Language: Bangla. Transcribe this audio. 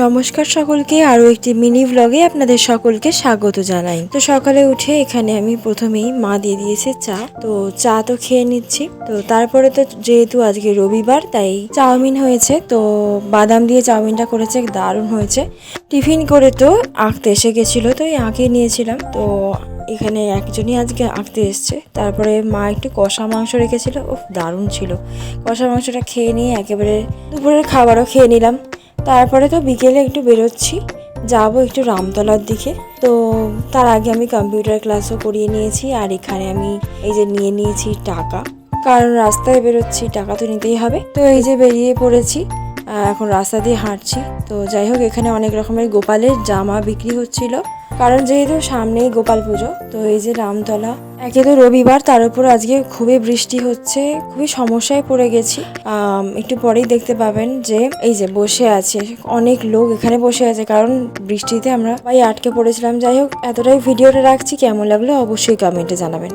নমস্কার সকলকে, আরও একটি মিনি ব্লগে আপনাদের সকলকে স্বাগত জানাই। তো সকালে উঠে এখানে আমি প্রথমেই মা দিয়ে দিয়েছে চা, তো চা তো খেয়ে নিচ্ছি। তো তারপরে তো যেহেতু আজকে রবিবার তাই চাউমিন হয়েছে, তো বাদাম দিয়ে চাউমিনটা করেছে, দারুণ হয়েছে। টিফিন করে তো আঁকতে এসে গেছিলো, তো এই আঁকিয়ে নিয়েছিলাম। তো এখানে একজনই আজকে আঁকতে এসছে। তারপরে মা একটু কষা মাংস রেখেছিল, ও দারুণ ছিল। কষা মাংসটা খেয়ে নিয়ে একেবারে দুপুরের খাবারও খেয়ে নিলাম। তারপরে তো বিকেলে একটু বেরোচ্ছি, যাবো একটু রামতলার দিকে। তো তার আগে আমি কম্পিউটার ক্লাসও করিয়ে নিয়েছি, আর এখানে আমি এই যে নিয়ে নিয়েছি টাকা, কারণ রাস্তায় বেরোচ্ছি, টাকা তো নিতেই হবে। তো এই যে বেরিয়ে পড়েছি, এখন রাস্তা দিয়ে হাঁটছি। তো যাই হোক, এখানে অনেক রকমের গোপালের জামা বিক্রি হচ্ছিল, কারণ যেহেতু সামনেই গোপাল পুজো। তো এই যে রামতলা, একে তো রবিবার, তার উপর আজকে খুবই বৃষ্টি হচ্ছে, খুবই সমস্যায় পড়ে গেছি। একটু পরেই দেখতে পাবেন যে এই যে বসে আছে অনেক লোক, এখানে বসে আছে, কারণ বৃষ্টিতে আমরা আটকে পড়েছিলাম। যাই হোক, এতটাই ভিডিওটা রাখছি, কেমন লাগলো অবশ্যই কমেন্টে জানাবেন।